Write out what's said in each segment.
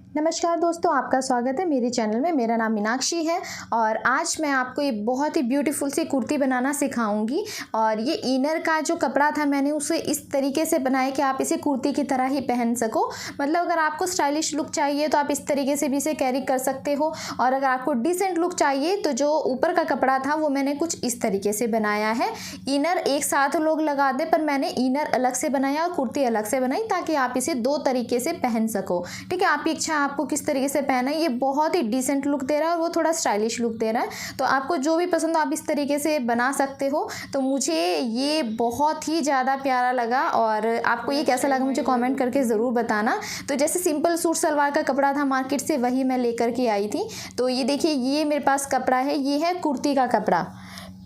नमस्कार दोस्तों, आपका स्वागत है मेरे चैनल में। मेरा नाम मीनाक्षी है और आज मैं आपको ये बहुत ही ब्यूटीफुल सी कुर्ती बनाना सिखाऊंगी। और ये इनर का जो कपड़ा था मैंने उसे इस तरीके से बनाया कि आप इसे कुर्ती की तरह ही पहन सको। मतलब अगर आपको स्टाइलिश लुक चाहिए तो आप इस तरीके से भी इसे कैरी कर सकते हो, और अगर आपको डिसेंट लुक चाहिए तो जो ऊपर का कपड़ा था वो मैंने कुछ इस तरीके से बनाया है। इनर एक साथ लोग लगा दे, पर मैंने इनर अलग से बनाया और कुर्ती अलग से बनाई ताकि आप इसे दो तरीके से पहन सको। ठीक है, आपकी इच्छा आपको किस तरीके से पहना है। ये बहुत ही डिसेंट लुक दे रहा है और वो थोड़ा स्टाइलिश लुक दे रहा है, तो आपको जो भी पसंद हो आप इस तरीके से बना सकते हो। तो मुझे ये बहुत ही ज़्यादा प्यारा लगा, और आपको ये कैसा लगा मुझे कमेंट करके ज़रूर बताना। तो जैसे सिंपल सूट सलवार का कपड़ा था मार्केट से, वही मैं लेकर के आई थी। तो ये देखिए, ये मेरे पास कपड़ा है, ये है कुर्ती का कपड़ा।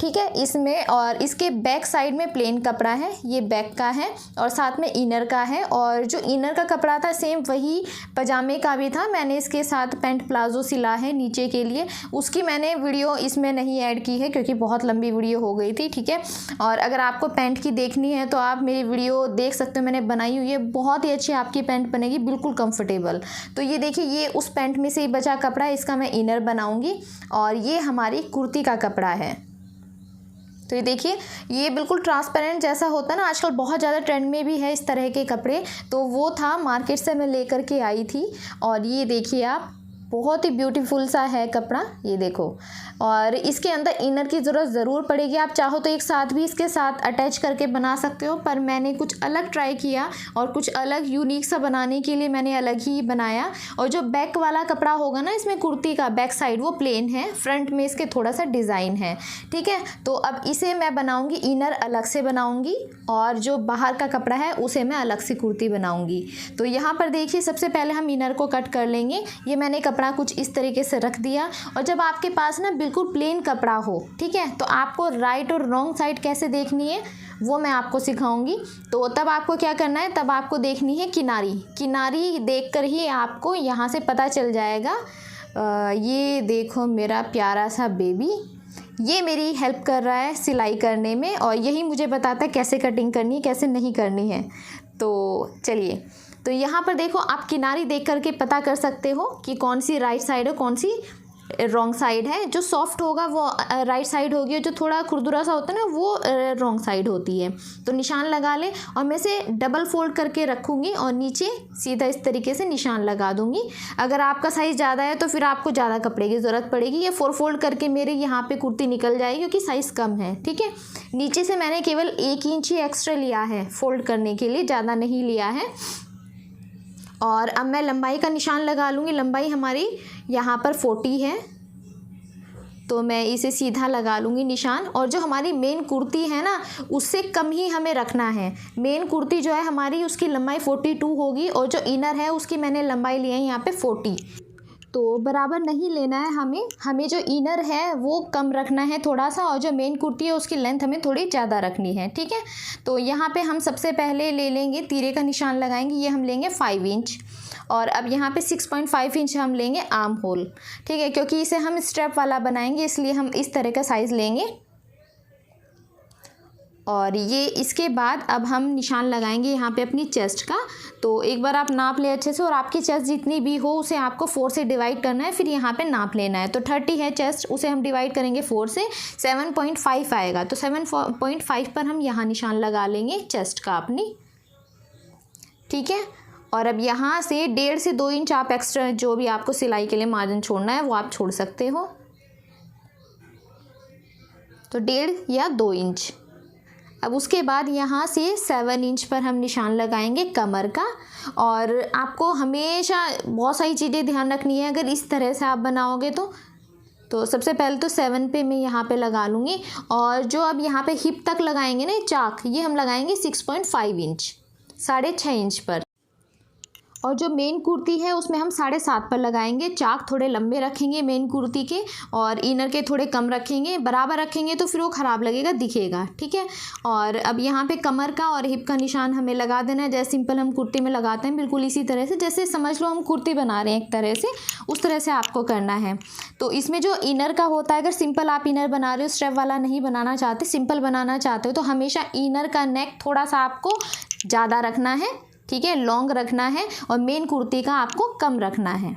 ठीक है, इसमें और इसके बैक साइड में प्लेन कपड़ा है, ये बैक का है, और साथ में इनर का है। और जो इनर का कपड़ा था सेम वही पजामे का भी था। मैंने इसके साथ पैंट प्लाजो सिला है नीचे के लिए, उसकी मैंने वीडियो इसमें नहीं ऐड की है क्योंकि बहुत लंबी वीडियो हो गई थी। ठीक है, और अगर आपको पैंट की देखनी है तो आप मेरी वीडियो देख सकते हो, मैंने बनाई हुई है। बहुत ही अच्छी आपकी पैंट बनेगी, बिल्कुल कंफर्टेबल। तो ये देखिए, ये उस पैंट में से ही बचा कपड़ा है, इसका मैं इनर बनाऊंगी। और ये हमारी कुर्ती का कपड़ा है। तो ये देखिए, ये बिल्कुल ट्रांसपेरेंट जैसा होता है ना, आजकल बहुत ज़्यादा ट्रेंड में भी है इस तरह के कपड़े। तो वो था, मार्केट से मैं लेकर के आई थी। और ये देखिए आप, बहुत ही ब्यूटीफुल सा है कपड़ा, ये देखो। और इसके अंदर इनर की ज़रूरत ज़रूर पड़ेगी। आप चाहो तो एक साथ भी इसके साथ अटैच करके बना सकते हो, पर मैंने कुछ अलग ट्राई किया और कुछ अलग यूनिक सा बनाने के लिए मैंने अलग ही बनाया। और जो बैक वाला कपड़ा होगा ना इसमें, कुर्ती का बैक साइड वो प्लेन है, फ्रंट में इसके थोड़ा सा डिज़ाइन है। ठीक है, तो अब इसे मैं बनाऊँगी, इनर अलग से बनाऊँगी और जो बाहर का कपड़ा है उसे मैं अलग से कुर्ती बनाऊँगी। तो यहाँ पर देखिए, सबसे पहले हम इनर को कट कर लेंगे। ये मैंने कपड़ा कुछ इस तरीके से रख दिया। और जब आपके पास ना बिल्कुल प्लेन कपड़ा हो, ठीक है, तो आपको राइट और रॉन्ग साइड कैसे देखनी है वो मैं आपको सिखाऊंगी। तो तब आपको क्या करना है, तब आपको देखनी है किनारी। किनारी देखकर ही आपको यहाँ से पता चल जाएगा। ये देखो मेरा प्यारा सा बेबी, ये मेरी हेल्प कर रहा है सिलाई करने में, और यही मुझे बताता है कैसे कटिंग करनी है कैसे नहीं करनी है। तो चलिए, तो यहाँ पर देखो, आप किनारी देख करके पता कर सकते हो कि कौन सी राइट साइड है कौन सी रॉन्ग साइड है। जो सॉफ्ट होगा वो राइट साइड होगी, और जो थोड़ा खुरदुरा सा होता है ना वो रॉन्ग साइड होती है। तो निशान लगा ले, और मैं इसे डबल फोल्ड करके रखूँगी और नीचे सीधा इस तरीके से निशान लगा दूँगी। अगर आपका साइज़ ज़्यादा है तो फिर आपको ज़्यादा कपड़े की ज़रूरत पड़ेगी। ये 4 फोल्ड करके मेरे यहाँ पे कुर्ती निकल जाएगी क्योंकि साइज़ कम है। ठीक है, नीचे से मैंने केवल 1 इंच ही एक्स्ट्रा लिया है फोल्ड करने के लिए, ज़्यादा नहीं लिया है। और अब मैं लंबाई का निशान लगा लूँगी। लंबाई हमारी यहाँ पर 40 है, तो मैं इसे सीधा लगा लूँगी निशान। और जो हमारी मेन कुर्ती है ना, उससे कम ही हमें रखना है। मेन कुर्ती जो है हमारी, उसकी लंबाई 42 होगी, और जो इनर है उसकी मैंने लंबाई ली है यहाँ पे 40। तो बराबर नहीं लेना है हमें जो इनर है वो कम रखना है थोड़ा सा, और जो मेन कुर्ती है उसकी लेंथ हमें थोड़ी ज़्यादा रखनी है। ठीक है, तो यहाँ पे हम सबसे पहले ले लेंगे, तीरे का निशान लगाएंगे। ये हम लेंगे 5 इंच, और अब यहाँ पे 6.5 इंच हम लेंगे आर्म होल। ठीक है, क्योंकि इसे हम स्ट्रेप वाला बनाएंगे इसलिए हम इस तरह का साइज़ लेंगे। और ये इसके बाद अब हम निशान लगाएंगे यहाँ पे अपनी चेस्ट का। तो एक बार आप नाप ले अच्छे से, और आपकी चेस्ट जितनी भी हो उसे आपको 4 से डिवाइड करना है, फिर यहाँ पे नाप लेना है। तो 30 है चेस्ट, उसे हम डिवाइड करेंगे 4 से, 7.5 आएगा। तो 7.5 पर हम यहाँ निशान लगा लेंगे चेस्ट का अपनी। ठीक है, और अब यहाँ से 1.5 से 2 इंच आप एक्स्ट्रा जो भी आपको सिलाई के लिए मार्जिन छोड़ना है वो आप छोड़ सकते हो। तो 1.5 या 2 इंच। अब उसके बाद यहाँ से 7 इंच पर हम निशान लगाएंगे कमर का। और आपको हमेशा बहुत सारी चीज़ें ध्यान रखनी है अगर इस तरह से आप बनाओगे तो सबसे पहले तो 7 पे मैं यहाँ पे लगा लूँगी। और जो अब यहाँ पे हिप तक लगाएंगे ना चाक, ये हम लगाएंगे 6.5 इंच, 6.5 इंच पर। और जो मेन कुर्ती है उसमें हम 7.5 पर लगाएंगे। चाक थोड़े लंबे रखेंगे मेन कुर्ती के, और इनर के थोड़े कम रखेंगे। बराबर रखेंगे तो फिर वो ख़राब लगेगा, दिखेगा। ठीक है, और अब यहाँ पे कमर का और हिप का निशान हमें लगा देना है, जैसे सिंपल हम कुर्ती में लगाते हैं, बिल्कुल इसी तरह से। जैसे समझ लो हम कुर्ती बना रहे हैं एक तरह से, उस तरह से आपको करना है। तो इसमें जो इनर का होता है, अगर सिंपल आप इनर बना रहे हो, स्ट्रेप वाला नहीं बनाना चाहते, सिंपल बनाना चाहते हो, तो हमेशा इनर का नेक थोड़ा सा आपको ज़्यादा रखना है। ठीक है, लॉन्ग रखना है और मेन कुर्ती का आपको कम रखना है।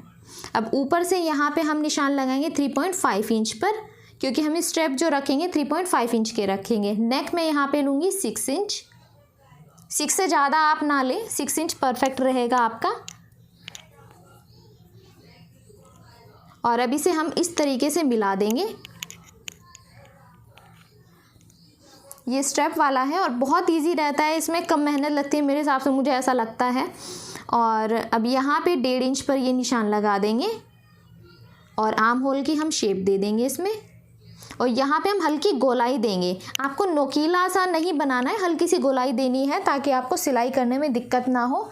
अब ऊपर से यहाँ पे हम निशान लगाएंगे 3.5 इंच पर, क्योंकि हम स्ट्रेप जो रखेंगे 3.5 इंच के रखेंगे। नेक में यहाँ पे लूँगी 6 इंच, 6 से ज़्यादा आप ना लें, 6 इंच परफेक्ट रहेगा आपका। और अब इसे हम इस तरीके से मिला देंगे। ये स्टेप वाला है और बहुत इजी रहता है, इसमें कम मेहनत लगती है मेरे हिसाब से, मुझे ऐसा लगता है। और अब यहाँ पे 1.5 इंच पर ये निशान लगा देंगे और आर्म होल की हम शेप दे देंगे इसमें। और यहाँ पे हम हल्की गोलाई देंगे, आपको नोकीला सा नहीं बनाना है, हल्की सी गोलाई देनी है ताकि आपको सिलाई करने में दिक्कत ना हो।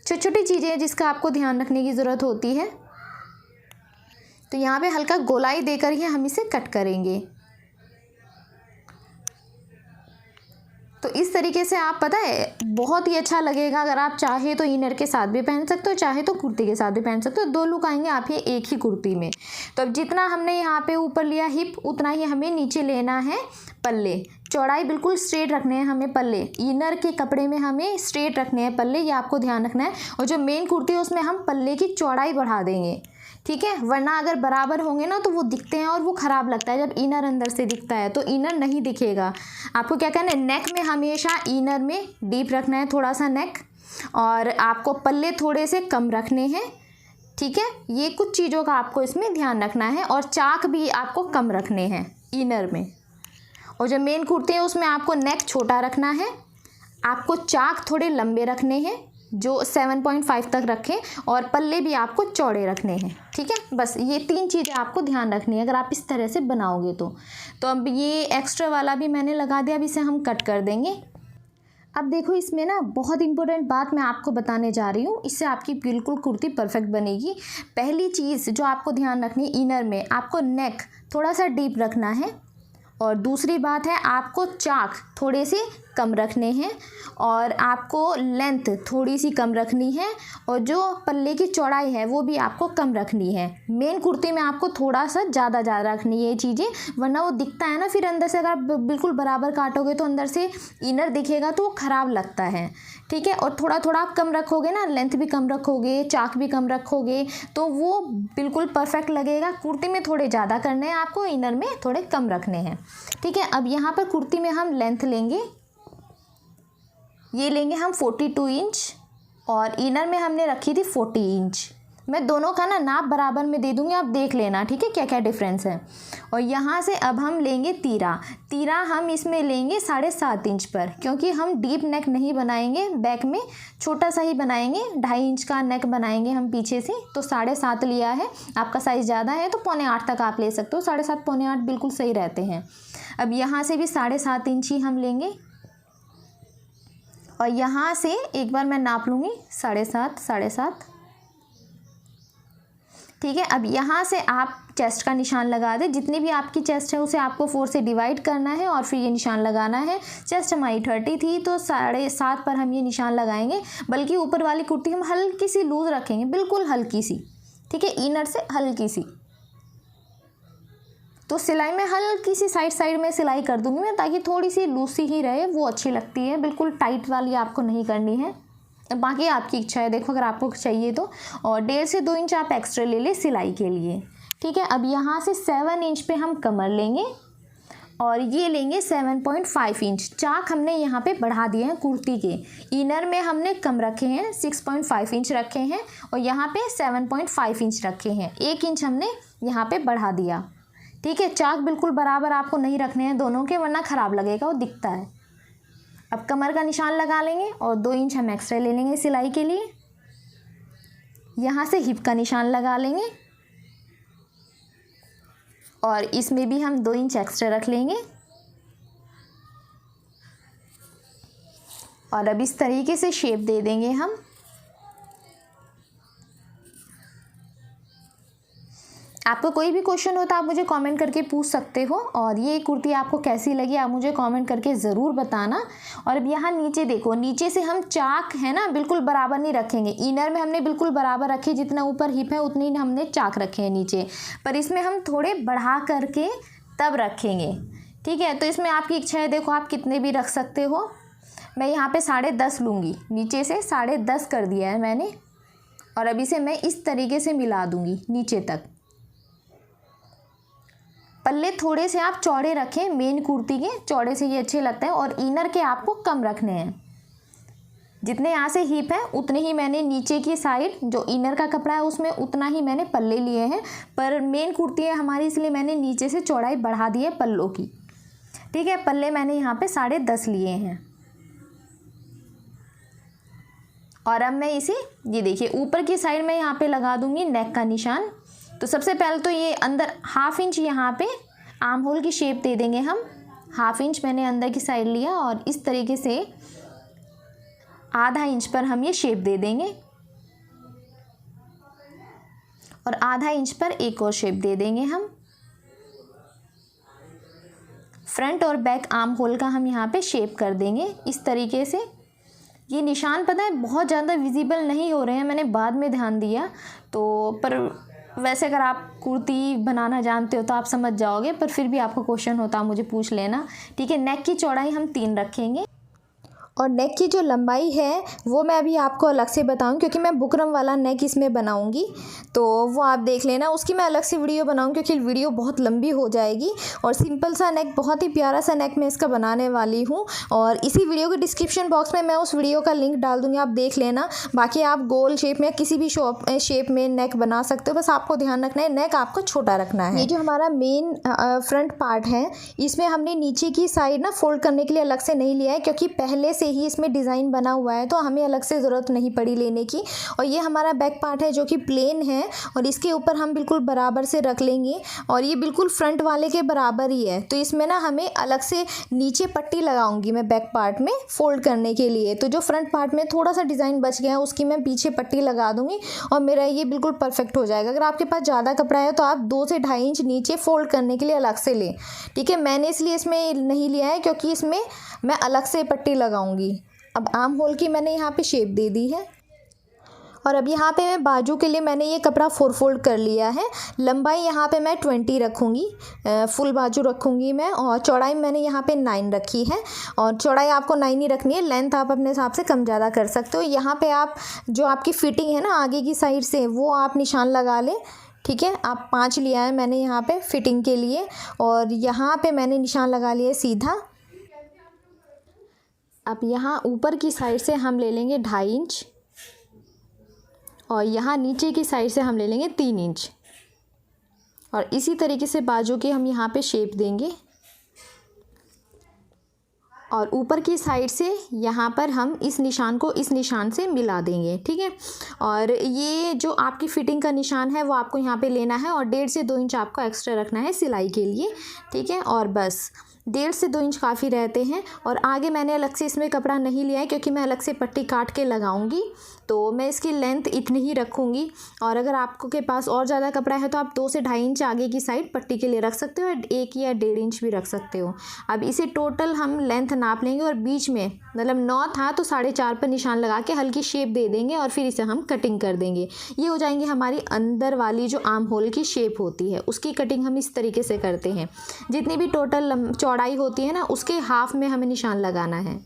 छोटी छोटी चीज़ें हैं जिसका आपको ध्यान रखने की ज़रूरत होती है। तो यहाँ पे हल्का गोलाई देकर ही हम इसे कट करेंगे। तो इस तरीके से आप, पता है, बहुत ही अच्छा लगेगा। अगर आप चाहे तो इनर के साथ भी पहन सकते हो, चाहे तो कुर्ती के साथ भी पहन सकते हो, 2 लुक आएंगे आप ये एक ही कुर्ती में। तो अब जितना हमने यहाँ पे ऊपर लिया हिप, उतना ही हमें नीचे लेना है पल्ले। चौड़ाई बिल्कुल स्ट्रेट रखने हैं हमें पल्ले, इनर के कपड़े में हमें स्ट्रेट रखने हैं पल्ले, ये आपको ध्यान रखना है। और जो मेन कुर्ती है उसमें हम पल्ले की चौड़ाई बढ़ा देंगे, ठीक है, वरना अगर बराबर होंगे ना तो वो दिखते हैं और वो ख़राब लगता है। जब इनर अंदर से दिखता है तो इनर नहीं दिखेगा। आपको क्या करना है, नेक में हमेशा इनर में डीप रखना है थोड़ा सा नेक, और आपको पल्ले थोड़े से कम रखने हैं, ठीक है। ये कुछ चीज़ों का आपको इसमें ध्यान रखना है। और चाक भी आपको कम रखने हैं इनर में। और जो मेन कुर्ती है उसमें आपको नेक छोटा रखना है, आपको चाक थोड़े लंबे रखने हैं जो 7.5 तक रखें, और पल्ले भी आपको चौड़े रखने हैं, ठीक है। बस ये 3 चीज़ें आपको ध्यान रखनी है अगर आप इस तरह से बनाओगे तो अब ये एक्स्ट्रा वाला भी मैंने लगा दिया, अब इसे हम कट कर देंगे। अब देखो इसमें ना बहुत इंपॉर्टेंट बात मैं आपको बताने जा रही हूँ, इससे आपकी बिल्कुल कुर्ती परफेक्ट बनेगी। पहली चीज़ जो आपको ध्यान रखनी है, इनर में आपको नेक थोड़ा सा डीप रखना है, और दूसरी बात है आपको चाक थोड़े से कम रखने हैं, और आपको लेंथ थोड़ी सी कम रखनी है, और जो पल्ले की चौड़ाई है वो भी आपको कम रखनी है। मेन कुर्ती में आपको थोड़ा सा ज़्यादा रखनी है ये चीज़ें, वरना वो दिखता है ना फिर अंदर से, अगर आप बिल्कुल बराबर काटोगे तो अंदर से इनर दिखेगा तो वो ख़राब लगता है, ठीक है। और थोड़ा थोड़ा आप कम रखोगे ना, लेंथ भी कम रखोगे, चाक भी कम रखोगे, तो वो बिल्कुल परफेक्ट लगेगा। कुर्ती में थोड़े ज़्यादा करने हैं आपको, इनर में थोड़े कम रखने हैं, ठीक है। अब यहाँ पर कुर्ती में हम लेंथ लेंगे, ये लेंगे हम 42 इंच, और इनर में हमने रखी थी 40 इंच। मैं दोनों का ना नाप बराबर में दे दूँगी, आप देख लेना, ठीक है, क्या क्या डिफरेंस है। और यहाँ से अब हम लेंगे तीरा हम इसमें लेंगे 7.5 इंच पर, क्योंकि हम डीप नेक नहीं बनाएंगे, बैक में छोटा सा ही बनाएंगे, 2.5 इंच का नेक बनाएंगे हम पीछे से, तो 7.5 लिया है। आपका साइज़ ज़्यादा है तो 7.25 तक आप ले सकते हो, 7.5 7.25 बिल्कुल सही रहते हैं। अब यहाँ से भी 7.5 इंच ही हम लेंगे, और यहाँ से एक बार मैं नाप लूँगी 7.5, ठीक है। अब यहाँ से आप चेस्ट का निशान लगा दें, जितनी भी आपकी चेस्ट है उसे आपको 4 से डिवाइड करना है और फिर ये निशान लगाना है। चेस्ट हमारी 30 थी तो 7.5 पर हम ये निशान लगाएंगे, बल्कि ऊपर वाली कुर्ती हम हल्की सी लूज़ रखेंगे, बिल्कुल हल्की सी, ठीक है, इनर से हल्की सी। तो सिलाई में हल्की सी साइड में सिलाई कर दूंगी मैं, ताकि थोड़ी सी लूसी ही रहे, वो अच्छी लगती है, बिल्कुल टाइट वाली आपको नहीं करनी है। बाकी आपकी इच्छा है, देखो अगर आपको चाहिए तो। और 1.5 से 2 इंच आप एक्स्ट्रा ले ले सिलाई के लिए, ठीक है। अब यहाँ से 7 इंच पे हम कमर लेंगे, और ये लेंगे 7.5 इंच। चाक हमने यहाँ पे बढ़ा दिए हैं कुर्ती के, इनर में हमने कम रखे हैं, 6.5 इंच रखे हैं, और यहाँ पे 7.5 इंच रखे हैं, 1 इंच हमने यहाँ पे बढ़ा दिया, ठीक है। चाक बिल्कुल बराबर आपको नहीं रखने हैं दोनों के, वरना ख़राब लगेगा, वो दिखता है। अब कमर का निशान लगा लेंगे, और 2 इंच हम एक्स्ट्रा ले लेंगे सिलाई के लिए। यहाँ से हिप का निशान लगा लेंगे, और इसमें भी हम 2 इंच एक्स्ट्रा रख लेंगे। और अब इस तरीके से शेप दे देंगे हम। आपको कोई भी क्वेश्चन हो तो आप मुझे कमेंट करके पूछ सकते हो, और ये कुर्ती आपको कैसी लगी आप मुझे कमेंट करके ज़रूर बताना। और अब यहाँ नीचे देखो, नीचे से हम चाक है ना बिल्कुल बराबर नहीं रखेंगे, इनर में हमने बिल्कुल बराबर रखे, जितना ऊपर हिप है उतनी हमने चाक रखे हैं नीचे, पर इसमें हम थोड़े बढ़ा करके तब रखेंगे, ठीक है। तो इसमें आपकी इच्छा है, देखो आप कितने भी रख सकते हो। मैं यहाँ पे 10.5 लूँगी, नीचे से 10.5 कर दिया है मैंने। और अब इसे मैं इस तरीके से मिला दूँगी नीचे तक। पल्ले थोड़े से आप चौड़े रखें, मेन कुर्ती के चौड़े से ये अच्छे लगते हैं, और इनर के आपको कम रखने हैं। जितने यहाँ से हिप है उतने ही मैंने नीचे की साइड जो इनर का कपड़ा है उसमें उतना ही मैंने पल्ले लिए हैं, पर मेन कुर्ती है हमारी इसलिए मैंने नीचे से चौड़ाई बढ़ा दी है पल्लों की। ठीक है, पल्ले मैंने यहाँ पे 10.5 लिए हैं। और अब मैं इसे ये देखिए ऊपर की साइड में यहाँ पे लगा दूंगी नेक का निशान। तो सबसे पहले तो ये अंदर 1/2 इंच यहाँ पे आर्म होल की शेप दे देंगे हम। 1/2 इंच मैंने अंदर की साइड लिया और इस तरीके से 1/2 इंच पर हम ये शेप दे देंगे, और 1/2 इंच पर एक और शेप दे देंगे हम। फ्रंट और बैक आर्म होल का हम यहाँ पे शेप कर देंगे इस तरीके से। ये निशान पता है बहुत ज़्यादा विजिबल नहीं हो रहे हैं, मैंने बाद में ध्यान दिया तो, पर वैसे अगर आप कुर्ती बनाना जानते हो तो आप समझ जाओगे, पर फिर भी आपको क्वेश्चन होता मुझे पूछ लेना। ठीक है, नेक की चौड़ाई हम 3 रखेंगे, और नेक की जो लंबाई है वो मैं अभी आपको अलग से बताऊं, क्योंकि मैं बुकरम वाला नेक इसमें बनाऊंगी, तो वो आप देख लेना। उसकी मैं अलग से वीडियो बनाऊंगी क्योंकि वीडियो बहुत लंबी हो जाएगी। और सिंपल सा नेक, बहुत ही प्यारा सा नेक मैं इसका बनाने वाली हूँ, और इसी वीडियो के डिस्क्रिप्शन बॉक्स में मैं उस वीडियो का लिंक डाल दूँगी, आप देख लेना। बाकी आप गोल शेप में किसी भी शेप में नेक बना सकते हो, बस आपको ध्यान रखना है नेक आपको छोटा रखना है। ये जो हमारा मेन फ्रंट पार्ट है इसमें हमने नीचे की साइड ना फोल्ड करने के लिए अलग से नहीं लिया है, क्योंकि पहले से ही इसमें डिज़ाइन बना हुआ है तो हमें अलग से ज़रूरत नहीं पड़ी लेने की। और ये हमारा बैक पार्ट है जो कि प्लेन है, और इसके ऊपर हम बिल्कुल बराबर से रख लेंगे, और ये बिल्कुल फ्रंट वाले के बराबर ही है। तो इसमें ना हमें अलग से नीचे पट्टी लगाऊंगी मैं बैक पार्ट में फोल्ड करने के लिए। तो जो फ्रंट पार्ट में थोड़ा सा डिज़ाइन बच गया है उसकी मैं पीछे पट्टी लगा दूंगी, और मेरा ये बिल्कुल परफेक्ट हो जाएगा। अगर आपके पास ज़्यादा कपड़ा है तो आप 2 से 2.5 इंच नीचे फोल्ड करने के लिए अलग से लें। ठीक है, मैंने इसलिए इसमें नहीं लिया है क्योंकि इसमें मैं अलग से पट्टी लगाऊंगी। अब आर्म होल की मैंने यहाँ पे शेप दे दी है, और अब यहाँ पे मैं बाजू के लिए मैंने ये कपड़ा 4 फोल्ड कर लिया है। लंबाई यहाँ पे मैं 20 रखूँगी, फुल बाजू रखूँगी मैं, और चौड़ाई मैंने यहाँ पे 9 रखी है। और चौड़ाई आपको 9 ही रखनी है, लेंथ आप अपने हिसाब से कम ज़्यादा कर सकते हो। यहाँ पे आप जो आपकी फिटिंग है ना आगे की साइड से वो आप निशान लगा लें। ठीक है, आप 5 लिया है मैंने यहाँ पे फिटिंग के लिए, और यहाँ पे मैंने निशान लगा लिया सीधा। अब यहाँ ऊपर की साइड से हम ले लेंगे 2.5 इंच, और यहाँ नीचे की साइड से हम ले लेंगे 3 इंच, और इसी तरीके से बाजू के हम यहाँ पे शेप देंगे, और ऊपर की साइड से यहाँ पर हम इस निशान को इस निशान से मिला देंगे। ठीक है, और ये जो आपकी फिटिंग का निशान है वो आपको यहाँ पे लेना है, और 1.5 से 2 इंच आपको एक्स्ट्रा रखना है सिलाई के लिए। ठीक है, और बस 1.5 से 2 इंच काफ़ी रहते हैं। और आगे मैंने अलग से इसमें कपड़ा नहीं लिया है क्योंकि मैं अलग से पट्टी काट के लगाऊंगी, तो मैं इसकी लेंथ इतनी ही रखूँगी। और अगर आपको के पास और ज़्यादा कपड़ा है तो आप 2 से 2.5 इंच आगे की साइड पट्टी के लिए रख सकते हो, 1 या 1.5 इंच भी रख सकते हो। अब इसे टोटल हम लेंथ नाप लेंगे, और बीच में मतलब 9 था तो 4.5 पर निशान लगा के हल्की शेप दे देंगे, और फिर इसे हम कटिंग कर देंगे। ये हो जाएंगी हमारी अंदर वाली जो आर्म होल की शेप होती है उसकी कटिंग हम इस तरीके से करते हैं। जितनी भी टोटल चौड़ाई होती है ना उसके हाफ में हमें निशान लगाना है।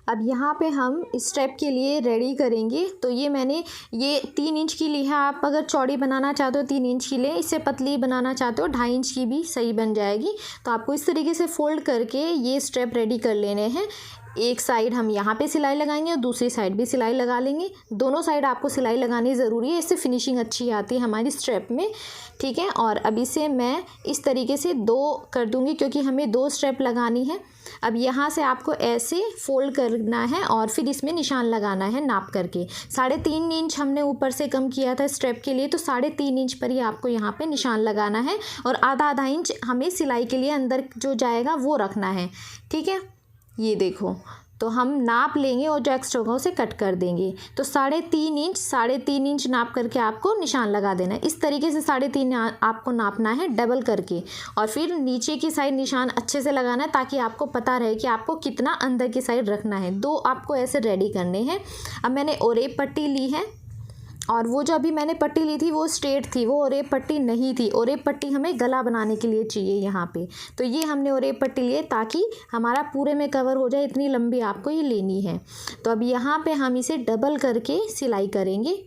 अब यहाँ पे हम स्टेप के लिए रेडी करेंगे। तो ये मैंने ये 3 इंच की ली है, आप अगर चौड़ी बनाना चाहते हो 3 इंच की लें, इससे पतली बनाना चाहते हो 2.5 इंच की भी सही बन जाएगी। तो आपको इस तरीके से फोल्ड करके ये स्टेप रेडी कर लेने हैं। एक साइड हम यहाँ पे सिलाई लगाएंगे और दूसरी साइड भी सिलाई लगा लेंगे। दोनों साइड आपको सिलाई लगानी ज़रूरी है, इससे फिनिशिंग अच्छी आती है हमारी स्टेप में। ठीक है, और अब इसे मैं इस तरीके से 2 कर दूँगी क्योंकि हमें 2 स्टेप लगानी है। अब यहाँ से आपको ऐसे फोल्ड करना है और फिर इसमें निशान लगाना है नाप करके। 3.5 इंच हमने ऊपर से कम किया था स्टेप के लिए, तो 3.5 इंच पर ही आपको यहाँ पे निशान लगाना है, और आधा इंच हमें सिलाई के लिए अंदर जो जाएगा वो रखना है। ठीक है, ये देखो, तो हम नाप लेंगे और जो एक्स्ट्रा होगा उसे कट कर देंगे। तो 3.5 इंच नाप करके आपको निशान लगा देना है। इस तरीके से 3.5 आपको नापना है डबल करके, और फिर नीचे की साइड निशान अच्छे से लगाना है ताकि आपको पता रहे कि आपको कितना अंदर की साइड रखना है। 2 आपको ऐसे रेडी करने हैं। अब मैंने ओरेप पट्टी ली है, और वो जो अभी मैंने पट्टी ली थी वो स्ट्रेट थी, वो ओरेब पट्टी नहीं थी। ओरेब पट्टी हमें गला बनाने के लिए चाहिए यहाँ पे, तो ये हमने ओरेब पट्टी लिए ताकि हमारा पूरे में कवर हो जाए, इतनी लंबी आपको ये लेनी है। तो अब यहाँ पे हम इसे डबल करके सिलाई करेंगे।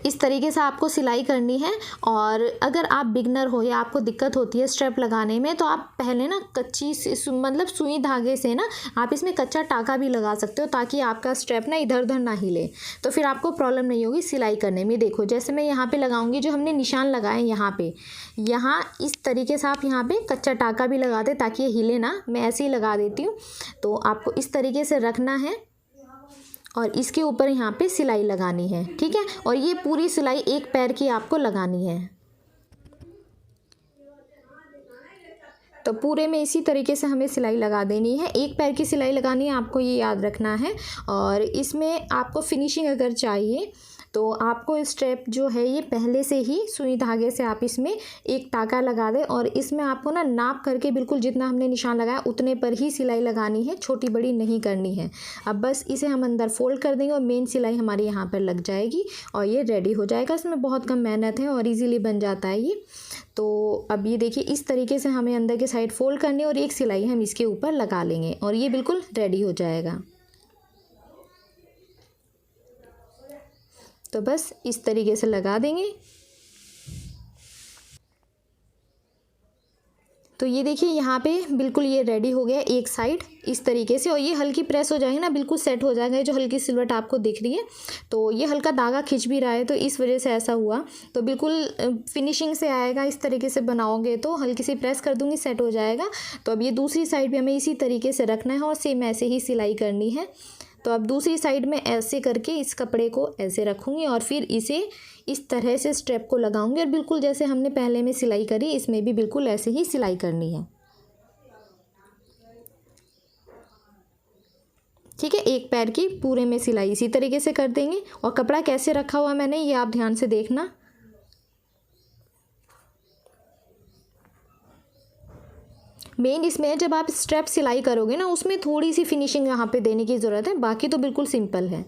इस तरीके से आपको सिलाई करनी है। और अगर आप बिगनर हो या आपको दिक्कत होती है स्ट्रेप लगाने में, तो आप पहले ना कच्ची मतलब सुई धागे से ना आप इसमें कच्चा टाका भी लगा सकते हो, ताकि आपका स्ट्रेप ना इधर उधर ना हिले, तो फिर आपको प्रॉब्लम नहीं होगी सिलाई करने में। देखो जैसे मैं यहाँ पे लगाऊंगी, जो हमने निशान लगाए यहाँ पे, यहाँ इस तरीके से आप यहाँ पे कच्चा टाका भी लगा दे ताकि ये हिले ना। मैं ऐसे ही लगा देती हूँ। तो आपको इस तरीके से रखना है और इसके ऊपर यहाँ पे सिलाई लगानी है, ठीक है। और ये पूरी सिलाई एक पैर की आपको लगानी है। तो पूरे में इसी तरीके से हमें सिलाई लगा देनी है। एक पैर की सिलाई लगानी है, आपको ये याद रखना है। और इसमें आपको फिनिशिंग अगर चाहिए तो आपको स्ट्रेप जो है ये पहले से ही सुई धागे से आप इसमें एक टाका लगा दें, और इसमें आपको ना नाप करके बिल्कुल जितना हमने निशान लगाया उतने पर ही सिलाई लगानी है, छोटी बड़ी नहीं करनी है। अब बस इसे हम अंदर फोल्ड कर देंगे और मेन सिलाई हमारी यहाँ पर लग जाएगी और ये रेडी हो जाएगा। इसमें बहुत कम मेहनत है और ईजीली बन जाता है ये। तो अब ये देखिए इस तरीके से हमें अंदर के साइड फोल्ड करनी है और एक सिलाई हम इसके ऊपर लगा लेंगे और ये बिल्कुल रेडी हो जाएगा। तो बस इस तरीके से लगा देंगे। तो ये देखिए यहाँ पे बिल्कुल ये रेडी हो गया एक साइड इस तरीके से, और ये हल्की प्रेस हो जाएगी ना, बिल्कुल सेट हो जाएगा। जो हल्की सिलवट आपको दिख रही है, तो ये हल्का धागा खिंच भी रहा है, तो इस वजह से ऐसा हुआ। तो बिल्कुल फिनिशिंग से आएगा। इस तरीके से बनाओगे तो हल्की सी प्रेस कर दूँगी, सेट हो जाएगा। तो अब ये दूसरी साइड भी हमें इसी तरीके से रखना है और सेम ऐसे ही सिलाई करनी है। तो अब दूसरी साइड में ऐसे करके इस कपड़े को ऐसे रखूँगी और फिर इसे इस तरह से स्ट्रेप को लगाऊंगी, और बिल्कुल जैसे हमने पहले में सिलाई करी इसमें भी बिल्कुल ऐसे ही सिलाई करनी है, ठीक है। एक पैर की पूरे में सिलाई इसी तरीके से कर देंगे। और कपड़ा कैसे रखा हुआ मैंने ये आप ध्यान से देखना। मेन इसमें जब आप स्ट्रेप सिलाई करोगे ना, उसमें थोड़ी सी फिनिशिंग यहाँ पे देने की ज़रूरत है, बाकी तो बिल्कुल सिंपल है।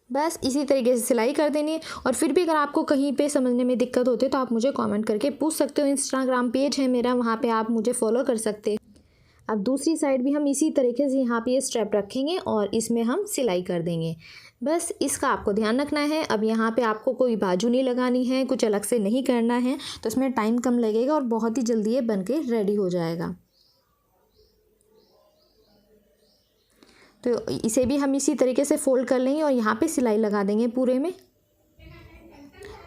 बस इसी तरीके से सिलाई कर देनी है। और फिर भी अगर आपको कहीं पे समझने में दिक्कत होती है तो आप मुझे कमेंट करके पूछ सकते हो। इंस्टाग्राम पेज है मेरा, वहाँ पे आप मुझे फॉलो कर सकते हैं। अब दूसरी साइड भी हम इसी तरीके से यहाँ पे ये स्ट्रेप रखेंगे और इसमें हम सिलाई कर देंगे। बस इसका आपको ध्यान रखना है। अब यहाँ पे आपको कोई बाजू नहीं लगानी है, कुछ अलग से नहीं करना है, तो इसमें टाइम कम लगेगा और बहुत ही जल्दी ये बन के रेडी हो जाएगा। तो इसे भी हम इसी तरीके से फोल्ड कर लेंगे और यहाँ पे सिलाई लगा देंगे पूरे में।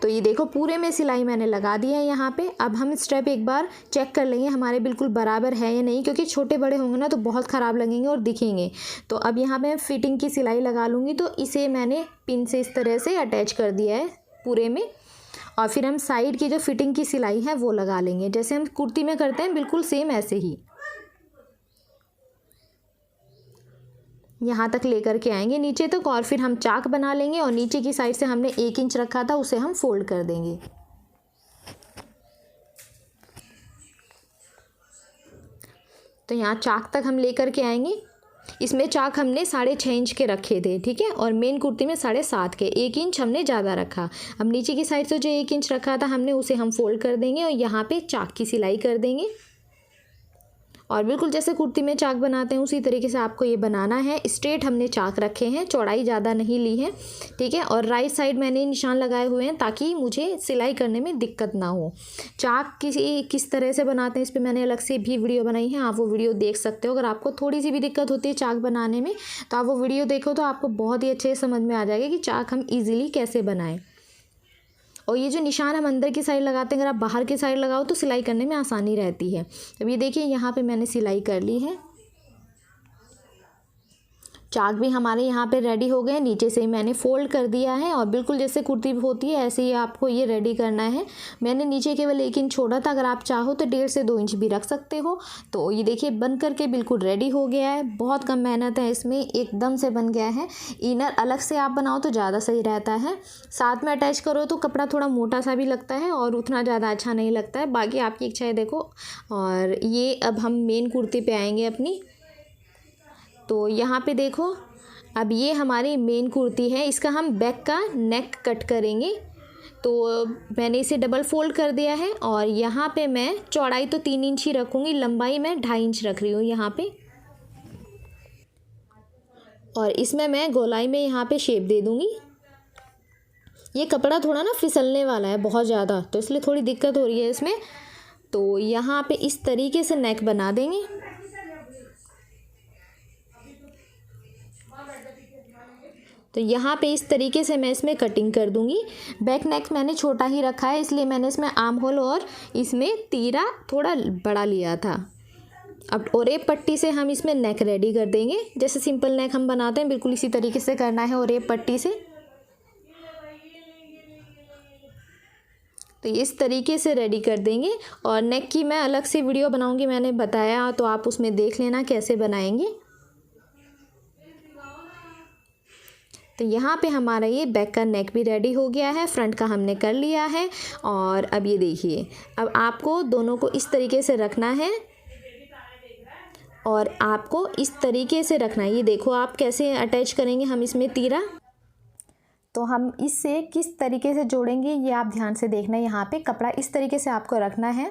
तो ये देखो पूरे में सिलाई मैंने लगा दी है यहाँ पे। अब हम स्टेप एक बार चेक कर लेंगे हमारे बिल्कुल बराबर है या नहीं, क्योंकि छोटे बड़े होंगे ना तो बहुत ख़राब लगेंगे और दिखेंगे। तो अब यहाँ पे फिटिंग की सिलाई लगा लूँगी। तो इसे मैंने पिन से इस तरह से अटैच कर दिया है पूरे में, और फिर हम साइड की जो फिटिंग की सिलाई है वो लगा लेंगे, जैसे हम कुर्ती में करते हैं बिल्कुल सेम ऐसे ही। यहाँ तक लेकर के आएंगे नीचे तक, और फिर हम चाक बना लेंगे और नीचे की साइड से हमने 1 इंच रखा था उसे हम फोल्ड कर देंगे। तो यहाँ चाक तक हम लेकर के आएंगे। इसमें चाक हमने 6.5 इंच के रखे थे, ठीक है, और मेन कुर्ती में 7.5 के, 1 इंच हमने ज़्यादा रखा। अब नीचे की साइड से जो 1 इंच रखा था हमने उसे हम फोल्ड कर देंगे और यहाँ पे चाक की सिलाई कर देंगे। और बिल्कुल जैसे कुर्ती में चाक बनाते हैं उसी तरीके से आपको ये बनाना है। स्ट्रेट हमने चाक रखे हैं, चौड़ाई ज़्यादा नहीं ली है, ठीक है। और राइट साइड मैंने निशान लगाए हुए हैं ताकि मुझे सिलाई करने में दिक्कत ना हो। चाक किस तरह से बनाते हैं इस पर मैंने अलग से भी वीडियो बनाई है, आप वो वीडियो देख सकते हो। अगर आपको थोड़ी सी भी दिक्कत होती है चाक बनाने में तो आप वो वीडियो देखो, तो आपको बहुत ही अच्छे से समझ में आ जाएगा कि चाक हम ईजिली कैसे बनाएं। और ये जो निशान हम अंदर की साइड लगाते हैं, अगर आप बाहर की साइड लगाओ तो सिलाई करने में आसानी रहती है। अब ये देखिए यहाँ पे मैंने सिलाई कर ली है। चाक भी हमारे यहाँ पे रेडी हो गए। नीचे से ही मैंने फ़ोल्ड कर दिया है और बिल्कुल जैसे कुर्ती होती है ऐसे ही आपको ये रेडी करना है। मैंने नीचे केवल 1 इंच छोड़ा था, अगर आप चाहो तो 1.5 से 2 इंच भी रख सकते हो। तो ये देखिए बन करके बिल्कुल रेडी हो गया है। बहुत कम मेहनत है इसमें, एकदम से बन गया है। इनर अलग से आप बनाओ तो ज़्यादा सही रहता है, साथ में अटैच करो तो कपड़ा थोड़ा मोटा सा भी लगता है और उतना ज़्यादा अच्छा नहीं लगता है। बाकी आपकी इच्छा है देखो। और ये अब हम मेन कुर्ती पे आएंगे अपनी। तो यहाँ पे देखो, अब ये हमारी मेन कुर्ती है, इसका हम बैक का नेक कट करेंगे। तो मैंने इसे डबल फोल्ड कर दिया है और यहाँ पे मैं चौड़ाई तो 3 इंच ही रखूँगी, लंबाई मैं 2.5 इंच रख रही हूँ यहाँ पे। और इसमें मैं गोलाई में यहाँ पे शेप दे दूँगी। ये कपड़ा थोड़ा ना फिसलने वाला है बहुत ज़्यादा, तो इसलिए थोड़ी दिक्कत हो रही है इसमें। तो यहाँ पे इस तरीके से नेक बना देंगे। तो यहाँ पे इस तरीके से मैं इसमें कटिंग कर दूँगी। बैक नेक मैंने छोटा ही रखा है, इसलिए मैंने इसमें आर्म होल और इसमें तीरा थोड़ा बड़ा लिया था। अब ओरेप पट्टी से हम इसमें नेक रेडी कर देंगे। जैसे सिंपल नेक हम बनाते हैं बिल्कुल इसी तरीके से करना है ओरेप पट्टी से। तो इस तरीके से रेडी कर देंगे। और नेक की मैं अलग से वीडियो बनाऊँगी, मैंने बताया, तो आप उसमें देख लेना कैसे बनाएंगे। तो यहाँ पे हमारा ये बैक का नेक भी रेडी हो गया है, फ्रंट का हमने कर लिया है। और अब ये देखिए, अब आपको दोनों को इस तरीके से रखना है और आपको इस तरीके से रखना है। ये देखो आप कैसे अटैच करेंगे हम इसमें तीरा। तो हम इससे किस तरीके से जोड़ेंगे ये आप ध्यान से देखना। यहाँ पे कपड़ा इस तरीके से आपको रखना है,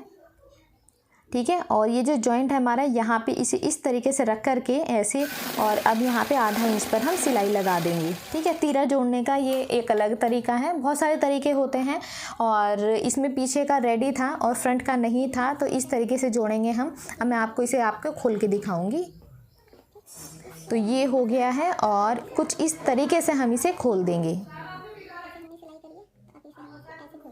ठीक है। और ये जो जॉइंट है हमारा, यहाँ पे इसे इस तरीके से रख करके ऐसे, और अब यहाँ पे 1/2 इंच पर हम सिलाई लगा देंगे, ठीक है। तीरा जोड़ने का ये एक अलग तरीका है, बहुत सारे तरीके होते हैं। और इसमें पीछे का रेडी था और फ्रंट का नहीं था, तो इस तरीके से जोड़ेंगे हम। अब मैं आपको इसे खोल के दिखाऊंगी। तो ये हो गया है और कुछ इस तरीके से हम इसे खोल देंगे।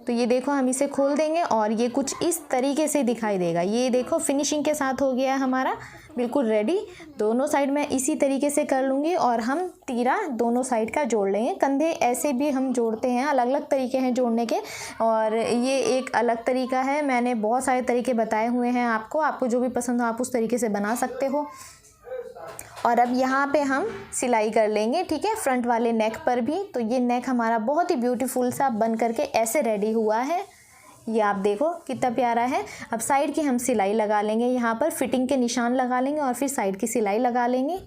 तो ये देखो हम इसे खोल देंगे और ये कुछ इस तरीके से दिखाई देगा। ये देखो फिनिशिंग के साथ हो गया है हमारा बिल्कुल रेडी। दोनों साइड मैं इसी तरीके से कर लूँगी और हम तीरा दोनों साइड का जोड़ लेंगे। कंधे ऐसे भी हम जोड़ते हैं, अलग अलग तरीके हैं जोड़ने के, और ये एक अलग तरीका है। मैंने बहुत सारे तरीके बताए हुए हैं आपको जो भी पसंद हो आप उस तरीके से बना सकते हो। और अब यहाँ पे हम सिलाई कर लेंगे, ठीक है, फ्रंट वाले नेक पर भी। तो ये नेक हमारा बहुत ही ब्यूटीफुल सा बन करके ऐसे रेडी हुआ है। ये आप देखो कितना प्यारा है। अब साइड की हम सिलाई लगा लेंगे, यहाँ पर फिटिंग के निशान लगा लेंगे और फिर साइड की सिलाई लगा लेंगे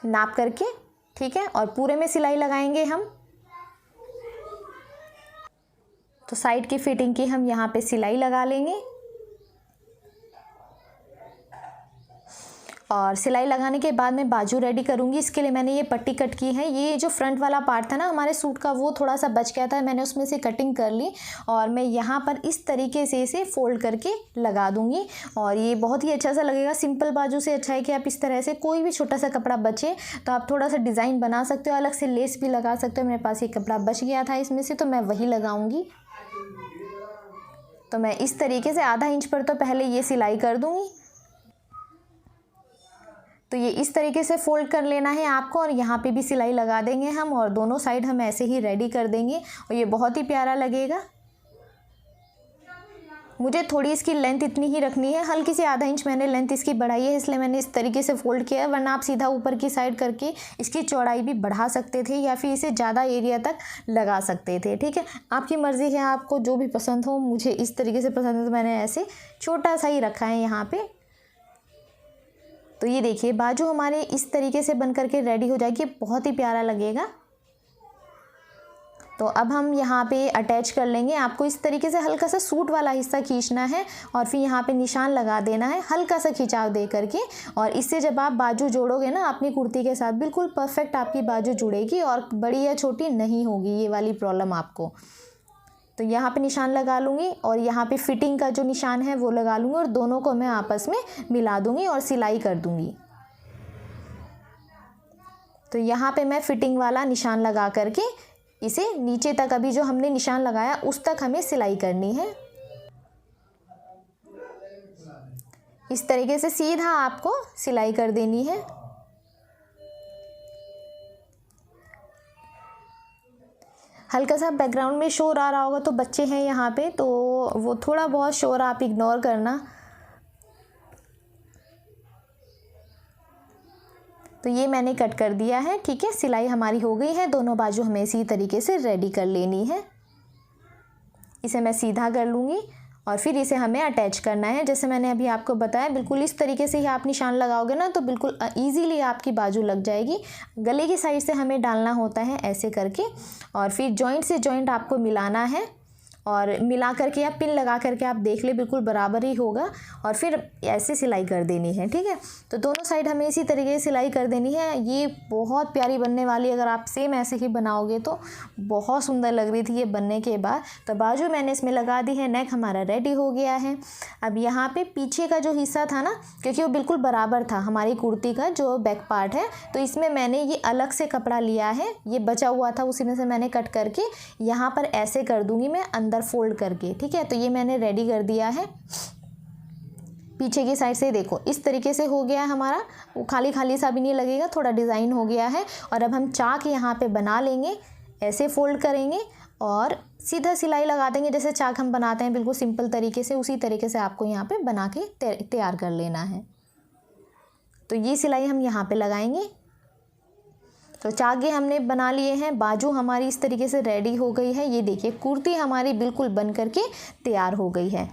नाप करके, ठीक है। और पूरे में सिलाई लगाएंगे हम। तो साइड की फिटिंग की हम यहाँ पे सिलाई लगा लेंगे। और सिलाई लगाने के बाद मैं बाजू रेडी करूँगी। इसके लिए मैंने ये पट्टी कट की है। ये जो फ्रंट वाला पार्ट था ना हमारे सूट का, वो थोड़ा सा बच गया था, मैंने उसमें से कटिंग कर ली और मैं यहाँ पर इस तरीके से इसे फोल्ड करके लगा दूँगी। और ये बहुत ही अच्छा सा लगेगा। सिंपल बाजू से अच्छा है कि आप इस तरह से कोई भी छोटा सा कपड़ा बचे तो आप थोड़ा सा डिज़ाइन बना सकते हो, अलग से लेस भी लगा सकते हो। मेरे पास ये कपड़ा बच गया था इसमें से, तो मैं वही लगाऊँगी। तो मैं इस तरीके से 1/2 इंच पर तो पहले ये सिलाई कर दूँगी। तो ये इस तरीके से फोल्ड कर लेना है आपको और यहाँ पे भी सिलाई लगा देंगे हम और दोनों साइड हम ऐसे ही रेडी कर देंगे और ये बहुत ही प्यारा लगेगा। मुझे थोड़ी इसकी लेंथ इतनी ही रखनी है, हल्की सी 1/2 इंच मैंने लेंथ इसकी बढ़ाई है, इसलिए मैंने इस तरीके से फोल्ड किया है। वरना आप सीधा ऊपर की साइड करके इसकी चौड़ाई भी बढ़ा सकते थे या फिर इसे ज़्यादा एरिया तक लगा सकते थे, ठीक है। आपकी मर्ज़ी है, आपको जो भी पसंद हो। मुझे इस तरीके से पसंद है तो मैंने ऐसे छोटा सा ही रखा है यहाँ पे। तो ये देखिए बाजू हमारे इस तरीके से बन करके रेडी हो जाएगी, बहुत ही प्यारा लगेगा। तो अब हम यहाँ पे अटैच कर लेंगे। आपको इस तरीके से हल्का सा सूट वाला हिस्सा खींचना है और फिर यहाँ पे निशान लगा देना है, हल्का सा खिंचाव दे करके। और इससे जब आप बाजू जोड़ोगे ना अपनी कुर्ती के साथ, बिल्कुल परफेक्ट आपकी बाजू जुड़ेगी और बड़ी या छोटी नहीं होगी ये वाली प्रॉब्लम आपको। तो यहाँ पे निशान लगा लूँगी और यहाँ पे फिटिंग का जो निशान है वो लगा लूँगी और दोनों को मैं आपस में मिला दूँगी और सिलाई कर दूँगी। तो यहाँ पे मैं फिटिंग वाला निशान लगा करके इसे नीचे तक, अभी जो हमने निशान लगाया उस तक हमें सिलाई करनी है। इस तरीके से सीधा आपको सिलाई कर देनी है। हल्का सा बैकग्राउंड में शोर आ रहा होगा तो बच्चे हैं यहाँ पे, तो वो थोड़ा बहुत शोर आप इग्नोर करना। तो ये मैंने कट कर दिया है। ठीक है, सिलाई हमारी हो गई है। दोनों बाजू हमें इसी तरीके से रेडी कर लेनी है। इसे मैं सीधा कर लूँगी और फिर इसे हमें अटैच करना है। जैसे मैंने अभी आपको बताया, बिल्कुल इस तरीके से ही आप निशान लगाओगे ना तो बिल्कुल ईजीली आपकी बाजू लग जाएगी। गले की साइड से हमें डालना होता है ऐसे करके, और फिर जॉइंट से जॉइंट आपको मिलाना है और मिला करके या पिन लगा करके आप देख ले, बिल्कुल बराबर ही होगा। और फिर ऐसे सिलाई कर देनी है। ठीक है, तो दोनों साइड हमें इसी तरीके से सिलाई कर देनी है। ये बहुत प्यारी बनने वाली है। अगर आप सेम ऐसे ही बनाओगे तो बहुत सुंदर लग रही थी ये बनने के बाद। तो बाजू मैंने इसमें लगा दी है। नेक हमारा रेडी हो गया है। अब यहाँ पे पीछे का जो हिस्सा था ना, क्योंकि वो बिल्कुल बराबर था हमारी कुर्ती का जो बैक पार्ट है, तो इसमें मैंने ये अलग से कपड़ा लिया है। ये बचा हुआ था, उसी में से मैंने कट करके यहाँ पर ऐसे कर दूंगी मैं अंदर फोल्ड करके। ठीक है, तो ये मैंने रेडी कर दिया है। पीछे की साइड से देखो इस तरीके से हो गया है हमारा। वो खाली खाली सा भी नहीं लगेगा, थोड़ा डिज़ाइन हो गया है। और अब हम चाक यहाँ पे बना लेंगे, ऐसे फोल्ड करेंगे और सीधा सिलाई लगा देंगे। जैसे चाक हम बनाते हैं बिल्कुल सिंपल तरीके से, उसी तरीके से आपको यहाँ पे बना के तैयार कर लेना है। तो ये सिलाई हम यहाँ पे लगाएंगे। तो चाके हमने बना लिए हैं। बाजू हमारी इस तरीके से रेडी हो गई है। ये देखिए कुर्ती हमारी बिल्कुल बन करके तैयार हो गई है।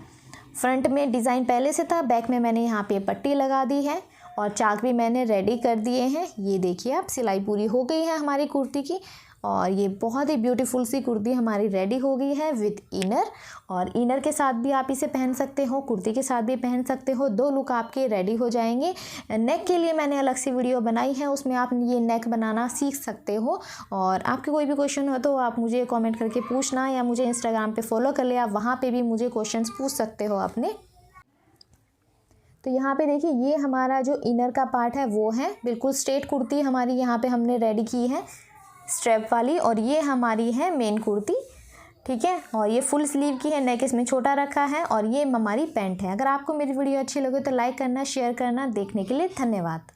फ्रंट में डिज़ाइन पहले से था, बैक में मैंने यहाँ पे पट्टी लगा दी है और चाक भी मैंने रेडी कर दिए हैं। ये देखिए आप सिलाई पूरी हो गई है हमारी कुर्ती की, और ये बहुत ही ब्यूटीफुल सी कुर्ती हमारी रेडी हो गई है विद इनर। और इनर के साथ भी आप इसे पहन सकते हो, कुर्ती के साथ भी पहन सकते हो। दो लुक आपके रेडी हो जाएंगे। नेक के लिए मैंने अलग से वीडियो बनाई है, उसमें आप ये नेक बनाना सीख सकते हो। और आपके कोई भी क्वेश्चन हो तो आप मुझे कॉमेंट करके पूछना, या मुझे इंस्टाग्राम पर फॉलो कर ले, आप वहाँ पर भी मुझे क्वेश्चन पूछ सकते हो अपने। तो यहाँ पे देखिए ये हमारा जो इनर का पार्ट है वो है बिल्कुल स्ट्रेट कुर्ती हमारी यहाँ पे हमने रेडी की है स्ट्रैप वाली, और ये हमारी है मेन कुर्ती। ठीक है, और ये फुल स्लीव की है, नेक इसमें छोटा रखा है, और ये हमारी पैंट है। अगर आपको मेरी वीडियो अच्छी लगे तो लाइक करना, शेयर करना। देखने के लिए धन्यवाद।